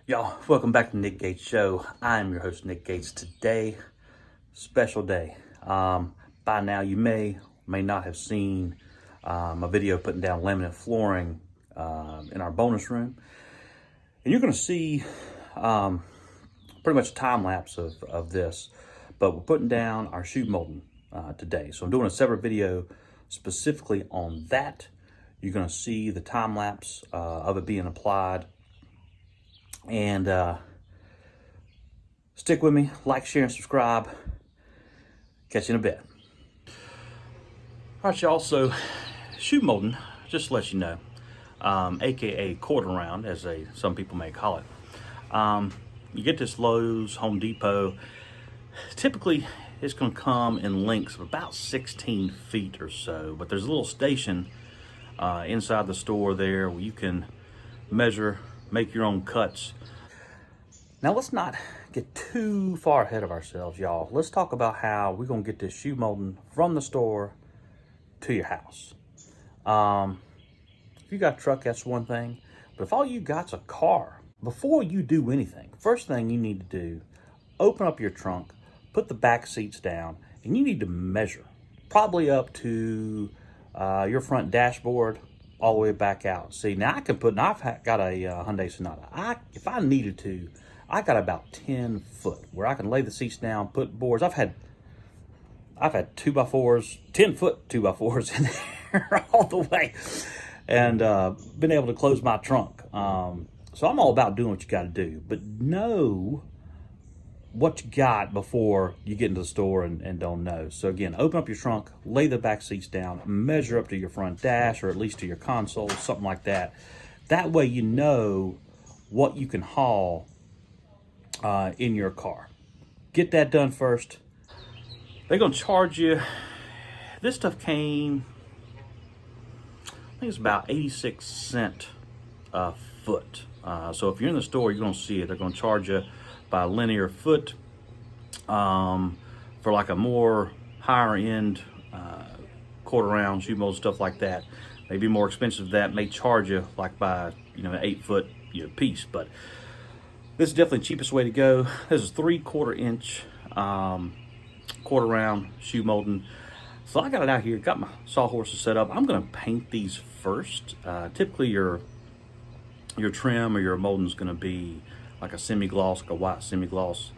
Y'all, welcome back to Nick Gates Show. I'm your host, Nick Gates. Today, special day. By now, you may not have seen a video putting down laminate flooring in our bonus room. And you're going to see pretty much a time lapse of this. But we're putting down our shoe molding today. So I'm doing a separate video specifically on that. You're going to see the time lapse of it being applied. And stick with me, like, share, and subscribe. Catch you in a bit. All right, y'all, so shoe molding, just to let you know, aka quarter round, as some people may call it. You get this Lowe's, Home Depot. Typically, it's going to come in lengths of about 16 feet or so, but there's a little station inside the store there where you can measure, make your own cuts. Now, let's not get too far ahead of ourselves, y'all. Let's talk about how we're going to get this shoe molding from the store to your house. If you got a truck, that's one thing. But if all you got's a car, before you do anything, first thing you need to do, open up your trunk, put the back seats down, and you need to measure. Probably up to your front dashboard, all the way back out. See, now I've got a Hyundai Sonata. If I needed to, I got about 10 foot where I can lay the seats down, put boards. I've had 2x4s, 10-foot 2x4s in there all the way, and been able to close my trunk. So I'm all about doing what you got to do, but know what you got before you get into the store and don't know. So again, open up your trunk, lay the back seats down, measure up to your front dash, or at least to your console, something like that. That way you know what you can haul in your car. Get that done first. They're gonna charge you. This stuff came, I think it's about 86 cents a foot. So if you're in the store, you're gonna see it. They're gonna charge you by linear foot for like a more higher end quarter round shoe mold, stuff like that. Maybe more expensive than that, may charge you like by an 8-foot piece, but this is definitely the cheapest way to go. This is 3/4 inch quarter round shoe molding. So I got it out here, got my sawhorses set up. I'm gonna paint these first. Typically your trim or your molding is gonna be like a semi-gloss, like a white semi-gloss.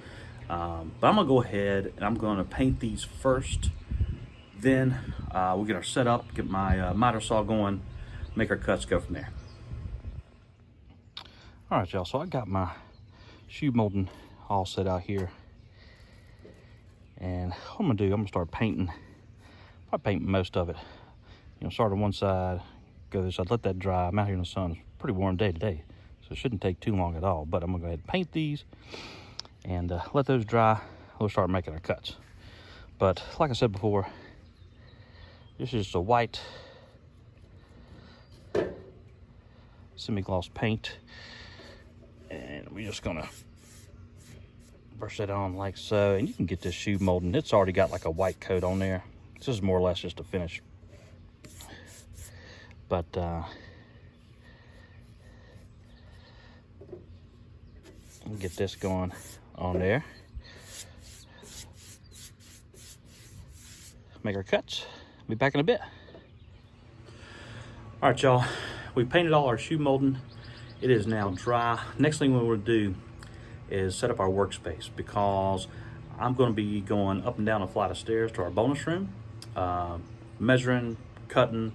But I'm gonna go ahead and I'm gonna paint these first. Then we'll get our setup, get my miter saw going, make our cuts, go from there. All right, y'all, so I got my shoe molding all set out here. And what I'm gonna start painting. I'll paint most of it. Start on one side, go this side, let that dry. I'm out here in the sun. It's a pretty warm day today, so it shouldn't take too long at all. But I'm gonna go ahead and paint these and let those dry. We'll start making our cuts. But like I said before, this is just a white semi-gloss paint, and we're just gonna brush that on like so. And you can get this shoe molding. It's already got like a white coat on there. This is more or less just a finish. But get this going on there. Make our cuts. Be back in a bit. All right, y'all. We painted all our shoe molding. It is now dry. Next thing we want to do is set up our workspace, because I'm going to be going up and down a flight of stairs to our bonus room, measuring, cutting,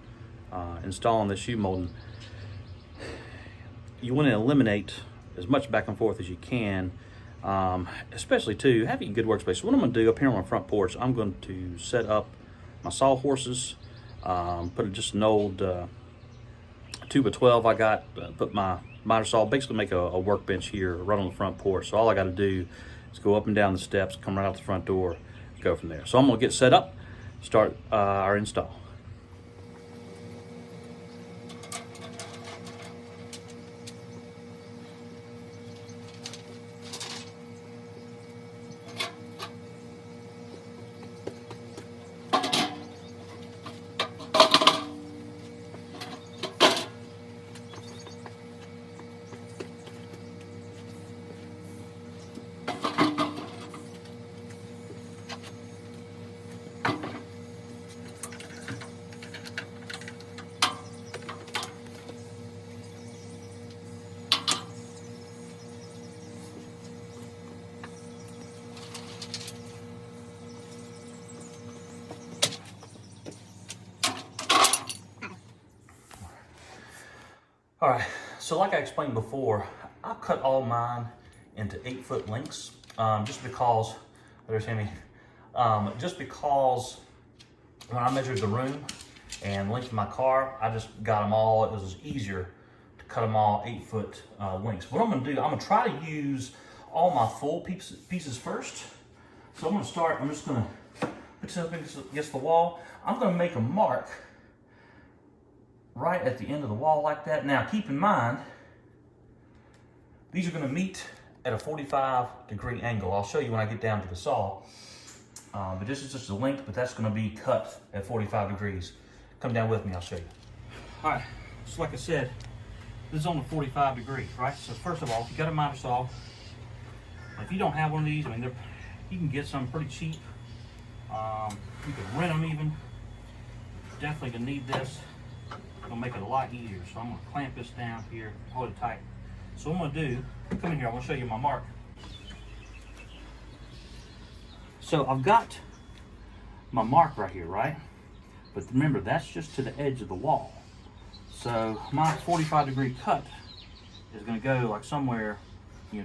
installing the shoe molding. You want to eliminate as much back and forth as you can, especially too having a good workspace. So what I'm going to do up here on my front porch, I'm going to set up my sawhorses, put just an old 2x12 I got, put my miter saw, basically make a workbench here right on the front porch. So all I got to do is go up and down the steps, come right out the front door, go from there. So I'm going to get set up, start our install. All right, so like I explained before, I cut all mine into 8-foot lengths, just because, understand me, just because when I measured the room and length of my car, I just got them all, it was easier to cut them all 8-foot lengths. What I'm gonna do, I'm gonna try to use all my full pieces first. So I'm gonna start, I'm just gonna put this up against the wall. I'm gonna make a mark right at the end of the wall like that. Now keep in mind, these are going to meet at a 45-degree angle. I'll show you when I get down to the saw. But this is just the length, but that's going to be cut at 45 degrees. Come down with me, I'll show you. All right, so like I said, this is on the 45 degree, right? So first of all, if you got a miter saw, if you don't have one of these, I mean, you can get some pretty cheap. You can rent them even. Definitely gonna need this. Gonna make it a lot easier. So I'm gonna clamp this down here, hold it tight. So what I'm gonna do, come in here, I'm gonna show you my mark. So I've got my mark right here, right? But remember, that's just to the edge of the wall. So my 45-degree cut is gonna go like somewhere,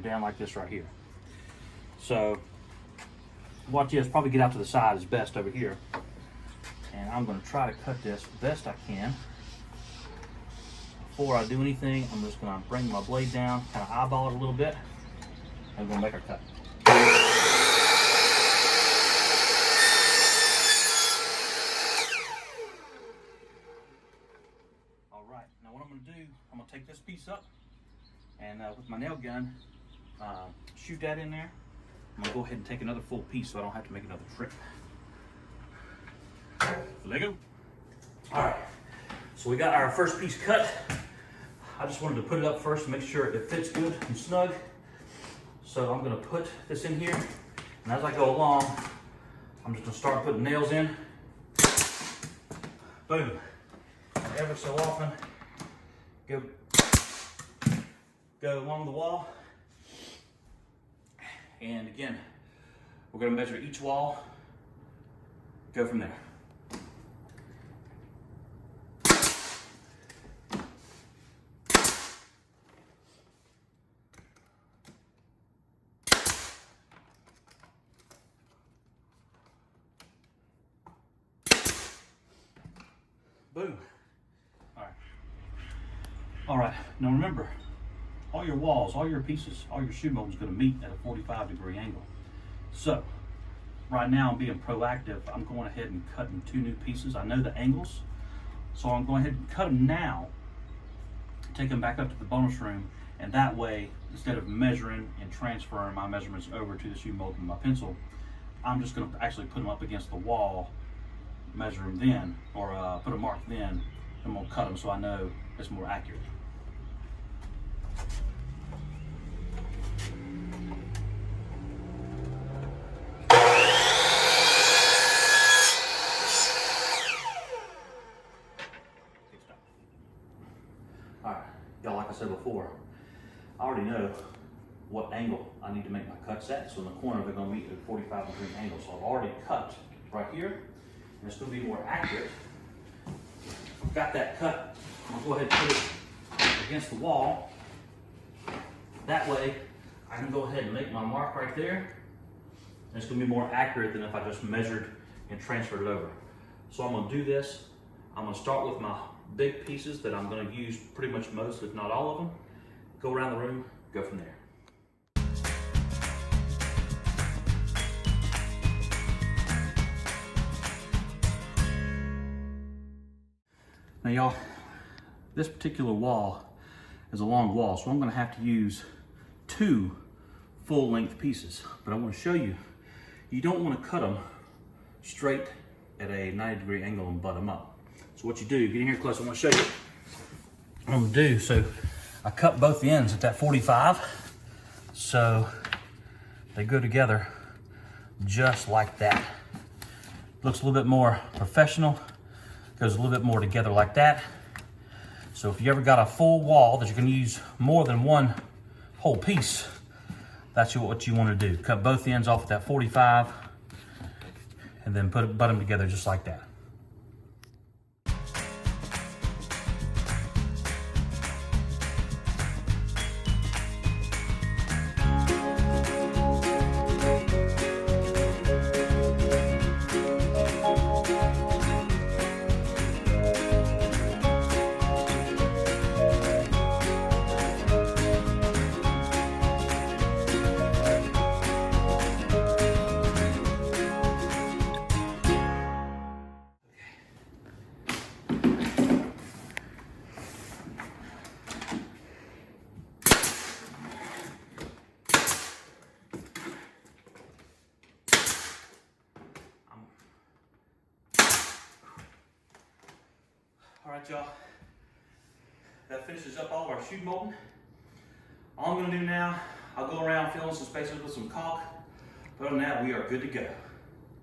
down like this right here. So what you is probably get out to the side is best over here. And I'm gonna try to cut this the best I can. Before I do anything, I'm just gonna bring my blade down, kind of eyeball it a little bit, and we're gonna make our cut. All right, now what I'm gonna do, I'm gonna take this piece up, and with my nail gun, shoot that in there. I'm gonna go ahead and take another full piece so I don't have to make another trip. Let go. All right, so we got our first piece cut. I just wanted to put it up first to make sure it fits good and snug. So I'm gonna put this in here, and as I go along, I'm just gonna start putting nails in. Boom. And ever so often, go along the wall. And again, we're gonna measure each wall, go from there. Boom. All right, now remember, all your walls, all your pieces, all your shoe mold is gonna meet at a 45-degree angle. So, right now I'm being proactive. I'm going ahead and cutting 2 new pieces. I know the angles, so I'm going ahead and cut them now, take them back up to the bonus room, and that way, instead of measuring and transferring my measurements over to the shoe mold with my pencil, I'm just gonna actually put them up against the wall, measure them then, or put a mark then, and we'll cut them so I know it's more accurate. All right, y'all, like I said before, I already know what angle I need to make my cuts at. So in the corner, they're gonna meet at a 45-degree angle. So I've already cut right here, and it's gonna be more accurate. I've got that cut. I'm gonna go ahead and put it against the wall. That way, I can go ahead and make my mark right there. And it's gonna be more accurate than if I just measured and transferred it over. So I'm gonna do this. I'm gonna start with my big pieces that I'm gonna use pretty much most, if not all of them. Go around the room, go from there. Now y'all, this particular wall is a long wall, so I'm gonna have to use 2 full-length pieces. But I wanna show you, you don't wanna cut them straight at a 90-degree angle and butt them up. So what you do, get in here close, I wanna show you what I'm gonna do. So I cut both the ends at that 45. So they go together just like that. Looks a little bit more professional, goes a little bit more together like that. So if you ever got a full wall that you can use more than one whole piece, that's what you want to do. Cut both ends off at that 45 and then butt them together just like that. All right, y'all, that finishes up all of our shoe molding. All I'm gonna do now, I'll go around filling some spaces with some caulk. But other than that, we are good to go.